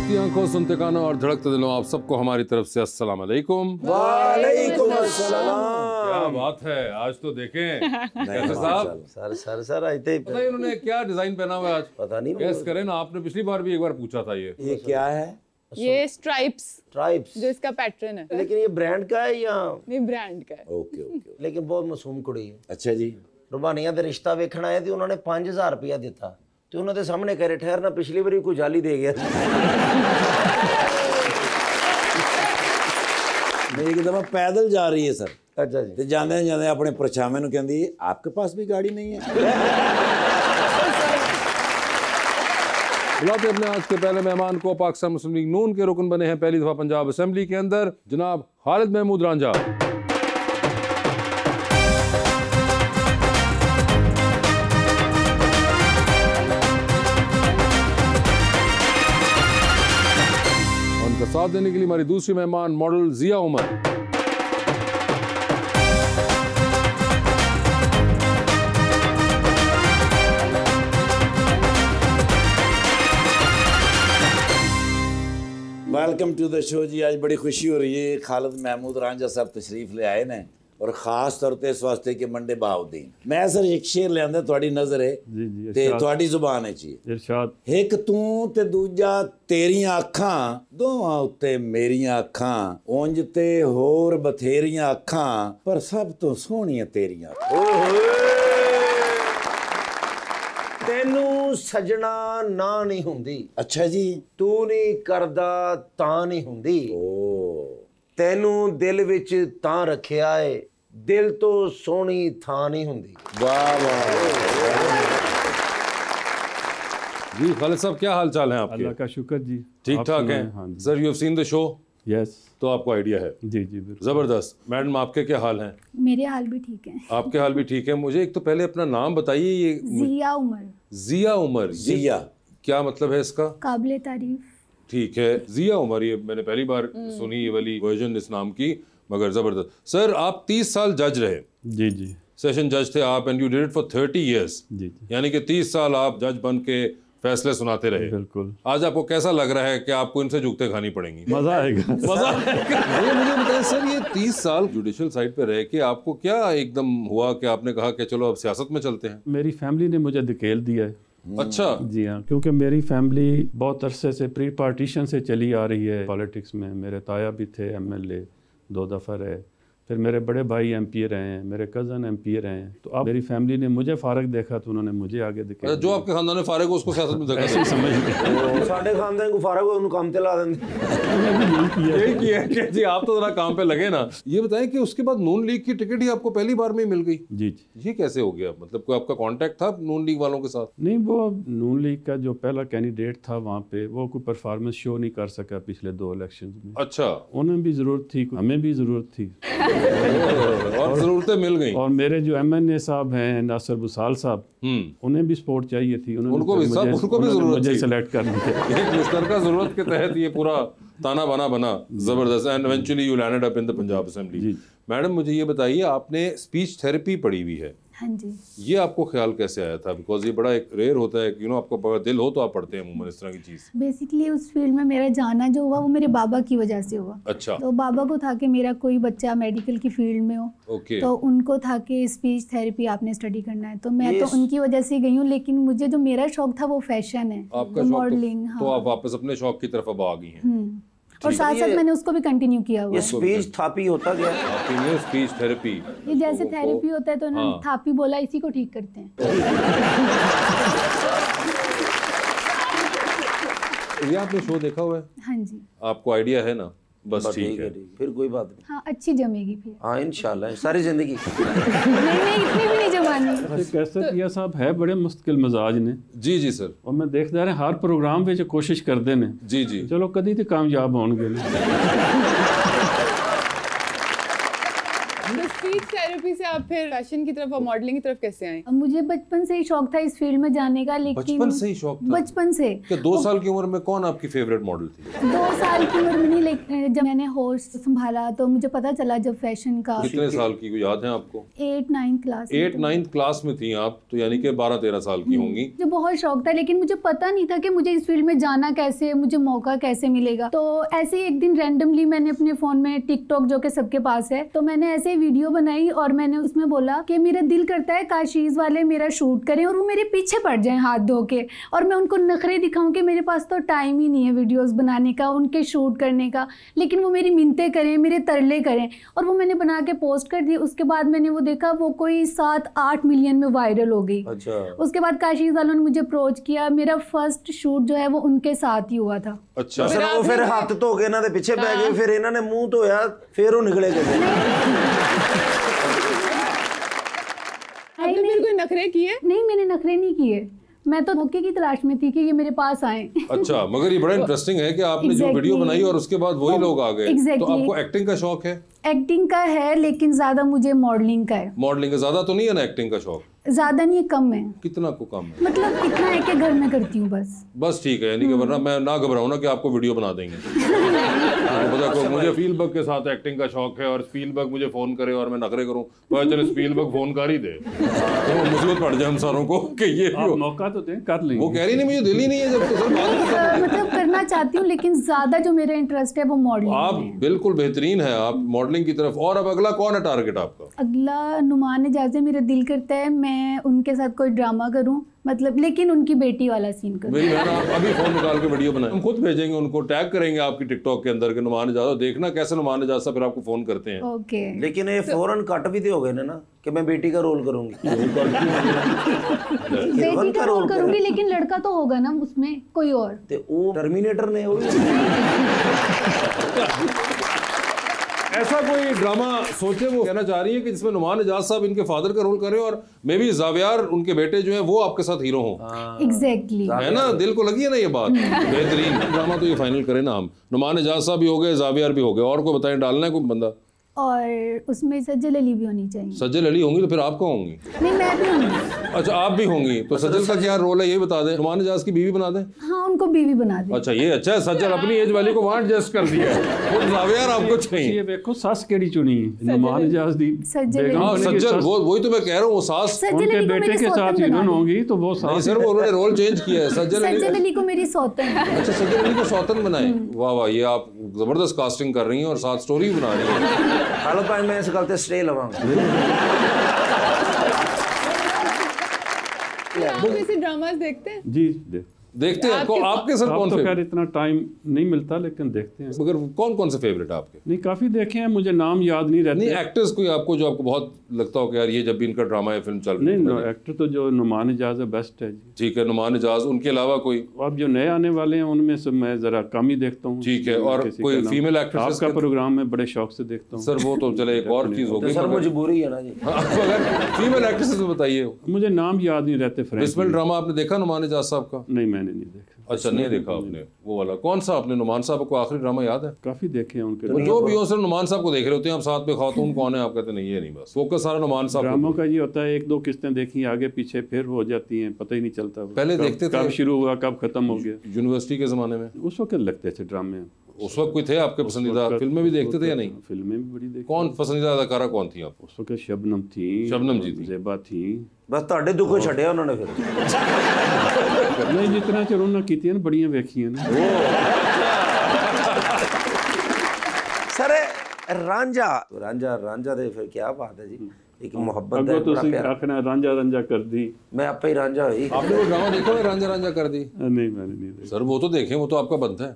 देखती आंखों, सुनते कानों और धड़कते दिलों, आप सबको हमारी तरफ से अस्सलाम वालेकुम। वालेकुम अस्सलाम। क्या बात है, आज तो देखें कैसे साहब। सर आज तो पता है इन्होंने क्या डिजाइन पहना हुआ है आज? पता नहीं। गैस करें ना, आपने पिछली बार भी एक बार पूछा था ये क्या है? ये स्ट्राइप्स जो इसका पैटर्न है। लेकिन ये ब्रांड का है या नहीं, ब्रांड का है। Okay okay. लेकिन बहुत मासूम कुड़ी है। अच्छा जी। रुबानिया दे रिश्ता वेखण आए थे, उन्होंने 5000 रुपया दिता तो उन्होंने सामने कह रहे ठहरना, पिछली बार कोई जाली दे गया। मेरी एक दफा पैदल जा रही है सर, अच्छा जी। ते जाने जाने अपने परछावे नु कहंदी आपके पास भी गाड़ी नहीं है। बुलाते अपने आज के पहले मेहमान को, पाकिस्तान मुस्लिम लीग नून के रुकन बने हैं पहली दफा पंजाब असेंबली के अंदर, जनाब खालिद महमूद रांझा। उनका साथ देने के लिए हमारी दूसरी मेहमान model Zia Umar. Welcome to the show जी। आज बड़ी खुशी हो रही है, खालिद महमूद रांझा साहब तशरीफ ले आए ने और खास तौर ते इस वास्ते कि मंडे बहाउद्दीन। मैं सर एक शेर लियांदा, तुहाडी नजर है जी ते तुहाडी जुबान है जी। इरशाद। एक तू ते दूजा तेरियां अखां, दोवां उत्ते मेरियां अखां, उंज ते होर बथेरियां अखां, पर सब तो सोहणियां तेरियां। तेनू सजना ना नहीं हुंदी, अच्छा जी। तू नहीं करदा तां नहीं हुंदी, ओ तेनू दिल विच तां रखिया है, दिल तो सोहनी थां नहीं हुंदी। वाह वाह। जी खालिद साहब, क्या हाल चाल है आपके? अल्लाह का शुक्र जी। ठीक ठाक है। हाँ जी। Sir, you have seen the show, yes. तो आपको आइडिया है। जी जी बिल्कुल। जबरदस्त। मैडम, आपके क्या हाल हैं? मेरे हाल भी ठीक हैं। आपके हाल भी ठीक है। मुझे एक तो पहले अपना नाम बताइए। ये जिया उमर। जिया उमर। जिया क्या मतलब है इसका? काबिले तारीफ। ठीक है, जिया उमर, ये मैंने पहली बार सुनी ये वाली वर्जन इस नाम की, मगर जबरदस्त। सर, आप 30 साल जज रहे। जी जी सेशन जज थे आप, and you did it for 30 years। जी जी यानी कि 30 साल आप जज बन के फैसले सुनाते रहे। बिल्कुल। आज आपको कैसा लग रहा है कि आपको इनसे जुगते खानी पड़ेंगी? मजा आएगा। मजा आएगा। मुझे बताएं सर, ये 30 साल जुडिशल साइड पे रह के आपको क्या एकदम हुआ कि आपने कहा कि चलो अब सियासत में चलते हैं? मेरी फैमिली ने मुझे धकेल दिया है। अच्छा। जी हाँ, क्योंकि मेरी फैमिली बहुत अरसे से प्री पार्टीशन से चली आ रही है पॉलिटिक्स में। मेरे ताया भी थे MLA, 2 दफ़ा रहे, फिर मेरे बड़े भाई MP रहे हैं, मेरे कज़न MP रहे हैं। तो अब मेरी फैमिली ने मुझे फारग देखा तो उन्होंने मुझे आगे धकेल जो आपके खानदान में फारिग हो उसको सियासत में धकेल ऐसे ही समझ लिया। साडे खानदान को फारग हो, उन्हें काम ते ला देंगे। यही किया है कि जी आप तो जरा काम पे लगे ना। ये बताएं कि उसके बाद नून लीग की टिकट ही आपको पहली बार में ही मिल गई? जी जी। ये कैसे हो गया? मतलब कोई आपका कांटेक्ट था नून लीग वालों के साथ? नहीं, वो नून लीग का जो पहला कैंडिडेट था वहाँ पे, वो कोई परफॉर्मेंस शो नहीं कर सका पिछले 2 इलेक्शंस में। अच्छा। उन्हें भी ज़रूरत थी, हमें भी ज़रूरत थी, और जरूरतें मिल गई। और मेरे जो MNA साहब हैं नासिर बुसाल साहब, उन्हें भी सपोर्ट चाहिए थी। उनको भी जरूरत मुझे थी। सेलेक्ट कर दिया। एक मुश्तरका जरूरत के तहत ये पूरा ताना बाना बना। जबरदस्त। And eventually you landed up in the Punjab assembly. Madam, मुझे ये बताइए, आपने स्पीच थेरेपी पढ़ी हुई है। हाँ जी। ये आपको ख्याल कैसे आया था? बिकॉज ये बड़ा एक रेयर होता है कि आपको अगर दिल हो तो आप पढ़ते हैं अमूमन इस तरह की चीज़। बेसिकली उस फील्ड में मेरा जाना जो हुआ वो मेरे बाबा की वजह से हुआ। अच्छा। तो बाबा को था कि मेरा कोई बच्चा मेडिकल की फील्ड में हो। ओके। तो उनको था कि स्पीच थेरेपी आपने स्टडी करना है, तो मैं तो उनकी वजह से गई हूँ। लेकिन मुझे जो मेरा शौक था वो फैशन है, आपका मॉडलिंग। तो आप वापस अपने शौक की तरफ अब आ गई हैं। और साथ साथ मैंने उसको भी कंटिन्यू किया हुआ ये है। स्पीच थापी होता क्या है? आपकी स्पीच थेरेपी, ये जैसे थेरेपी होता है तो उन्होंने हाँ। थापी बोला, इसी को ठीक करते हैं। ये आपने शो देखा हुआ है? हाँ जी। आपको आइडिया है ना? बस ठीक है। फिर कोई बात नहीं। हाँ, अच्छी जमेगी फिर। हाँ इंशाल्लाह, सारी जिंदगी। नहीं, इतनी भी नहीं जमानी। कैसा किया साहब है बड़े मुश्किल मिजाज ने। जी जी सर। और मैं देखता रहा हर प्रोग्राम में कोशिश करते ने। जी जी। चलो कदी तो कामयाब होंगे। स्पीच थेरेपी से आप फिर फैशन की तरफ और मॉडलिंग की तरफ कैसे आए? मुझे बचपन से ही शौक था इस फील्ड में जाने का, लेकिन बचपन से ही शौक था? बचपन से। क्या 2 साल की उम्र में कौन आपकी फेवरेट मॉडल थी? 2 साल की उम्र में नहीं, लेकिन जब मैंने होश संभाला तो मुझे पता चला जब फैशन का। कितने साल की को याद है आपको? 8-9 क्लास। 8-9 क्लास में थी आप, तो यानी कि 12-13 साल की होंगी। मुझे बहुत शौक था, लेकिन मुझे पता नहीं था कि मुझे इस फील्ड में जाना कैसे, मुझे मौका कैसे मिलेगा। तो ऐसे ही एक दिन रैंडमली मैंने अपने फोन में टिकटॉक, जो कि सबके पास है, तो मैंने ऐसे वीडियो बनाई और मैंने उसमें बोला कि मेरा दिल करता है काशीज वाले मेरा शूट करें और वो मेरे पीछे पड़ जाएं हाथ धो के, और मैं उनको नखरे दिखाऊं कि मेरे पास तो टाइम ही नहीं है वीडियोस बनाने का, उनके शूट करने का, लेकिन वो मेरी मिन्नतें करें, मेरे तरले करें। और वो मैंने बना के पोस्ट कर दी। उसके बाद मैंने वो देखा, वो कोई 7-8 मिलियन में वायरल हो गई। अच्छा। उसके बाद काशीज वालों ने मुझे अप्रोच किया। मेरा फर्स्ट शूट जो है वो उनके साथ ही हुआ था। अच्छा। सर वो फिर हाथ धो के इन्हों के पिछे पै गए, फिर इन्होंने मुंह धोया, फिर वो निकले गए। आपने फिर कोई नखरे किए? नहीं, मैंने नखरे नहीं किए। मैं तो मौके की तलाश में थी कि ये मेरे पास आए। अच्छा, मगर ये बड़ा इंटरेस्टिंग है कि आपने जो वीडियो बनाई और उसके बाद वही लोग आ गए। तो आपको एक्टिंग का शौक है? एक्टिंग का है, लेकिन ज्यादा मुझे मॉडलिंग का है। मॉडलिंग का ज्यादा तो नहीं है ना एक्टिंग का शौक? ज्यादा नहीं है, कम है। कितना को कम है? मतलब इतना है कि घर में करती हूँ बस ठीक है, यानी कि वरना मैं ना घबराऊं ना कि आपको वीडियो बना देंगे। पता मुझे स्पीलबर्ग के साथ एक्टिंग का शौक है और स्पीलबर्ग मुझे फोन करे और मैं नखरे करूं, पता चले स्पीलबर्ग फोन कर ही दे तो मुसीबत पड़ जाए हम सारों को कि ये मौका तो दें, कर लेंगे। वो कह रही नहीं मुझे दिल ही नहीं है जब तो सर मतलब करना चाहती हूँ, लेकिन ज्यादा जो मेरा इंटरेस्ट है वो मॉडलिंग। आप बिल्कुल बेहतरीन है, आप मॉडलिंग की तरफ। और अब अगला कौन है टारगेट आपका? अगला नुमान इजाज़त। मेरा दिल करता है मैं उनके साथ कोई ड्रामा करूं, मतलब लेकिन उनकी बेटी वाला सीन करूं। मेरी बहन, आप अभी फोन निकाल के वीडियो बनाएं, हम खुद भेजेंगे, उनको टैग करेंगे आपकी टिकटॉक के अंदर के नुमान इजाज़त। देखना कैसे नुमान इजाज़त फिर आपको फोन करते हैं। ओके। लेकिन ये फौरन कट भी तो हो गए ना कि मैं बेटी का रोल करूंगी। बेटी का रोल करूंगी, लेकिन लड़का तो होगा ना उसमें कोई और। ते वो टर्मिनेटर ने वो ऐसा कोई ड्रामा सोचे वो कहना चाह रही है कि जिसमें नुमान इजाज़त साहब इनके फादर का रोल करें और मे बी जावियार उनके बेटे जो हैं वो आपके साथ हीरो हों। एग्जैक्टली है ना, दिल को लगी है ना ये बात। बेहतरीन ड्रामा तो ये फाइनल करें ना हम। नुमान इजाज़त साहब भी हो गए, जावियार भी हो गए, और कोई बताएं डालना है कोई बंदा? और उसमें सज्जल अली भी होनी चाहिए। सज्जल अली होंगी तो फिर आप कौन होंगी? नहीं, मैं भी होंगी। अच्छा, आप भी होंगी तो सज्जल का क्या रोल है ये बता दें। नुमान इजाज़त की बीवी बना दें? हाँ, उनको बीवी बना दे। अच्छा, ये अच्छा है, सज्जल अपनी एज वाली को वहां एडजस्ट कर दिया है, वो जावियार आपको चाहिए। ये देखो सास केड़ी चुनी है, नुमान इजाज़त दी बेगम। हाँ सज्जल, वही तो मैं कह रहा हूँ, वो सास उनके बेटे के साथ हीरोइन होंगी तो वो नहीं सर, वो उन्होंने रोल चेंज किया है। सज्जल अली को मेरी सौतन। अच्छा, सज्जल अली को सौतन बनाए। वाह वाह, ये आप जबरदस्त कास्टिंग कर रही हैं और साथ स्टोरी बना रही हैं। हालो भाई मैं इस गलते स्टे लवांगा। आप वैसे ड्रामास देखते हैं? जी देखते हैं। आपके सर कौन तो फेवरेट? खैर इतना टाइम नहीं मिलता, लेकिन देखते हैं। मगर कौन कौन से फेवरेट है आपके? नहीं, काफी देखे हैं, मुझे नाम याद नहीं रहते। नहीं, एक्टर्स कोई आपको जो आपको बहुत लगता हो कि यार ये जब भी इनका ड्रामा या फिल्म चल रही है? नहीं, एक्टर तो जो नुमान इजाज़त बेस्ट है जी। ठीक है, नुमान इजाज़त। उनके अलावा कोई? अब जो नए आने वाले हैं उनमें से मैं जरा कम ही देखता हूँ। ठीक है, और कोई फीमेल एक्ट्रेस आपका प्रोग्राम में बड़े शौक से देखता हूँ सर? वो तो चले एक और चीज हो गई सर, मजबूरी है ना जी। अगर फीमेल एक्ट्रेसेस बताइए। मुझे नाम याद नहीं रहते। बिस्मिल ड्रामा आपने देखा नुमान इजाज़त साहब का? नहीं, मैंने नहीं देखा। अच्छा, नहीं देखा आपने वो वाला? कौन सा आपने नुमान साहब को आखिरी ड्रामा याद है? काफी देखे हैं उनके। तो जो भी हो, सिर्फ नुमान साहब को देख रहे होते हैं आप, साथ में खातून कौन है आप कहते नहीं है, नहीं बस फोकस सारा नुमान साहब। ड्रामों का ये होता है, 1-2 किस्तें देखी आगे पीछे फिर हो जाती हैं, पता ही नहीं चलता। पहले देखते थे कब शुरू हुआ कब खत्म हो गया। यूनिवर्सिटी के जमाने में उस वक्त लगते थे ड्रामे। उस वक्त कोई थे आपके पसंदीदा? फिल्में भी देखते थे या नहीं? फिल्में भी बड़ी देखी। कौन पसंदीदा अदाकारा कौन थी आप? उस वक्त शबनम थी, शबनम जी थी, ज़ेबा थी। बस ਤੁਹਾਡੇ दुखों छड़िया उन्होंने फिर। नहीं, जितना चलो उन्होंने कीतियां ना बड़ियां वेखियां ना। सर रांझा रांझा दे फिर क्या बात है जी, एक मोहब्बत अगो तुसी आखना रांझा रांझा कर दी। मैं आपे ही रांझा हुई। आपने वो ड्रामा देखा है रांझा रांझा कर दी? नहीं, मैंने नहीं देखा सर वो तो देखें, वो तो आपका बनता है।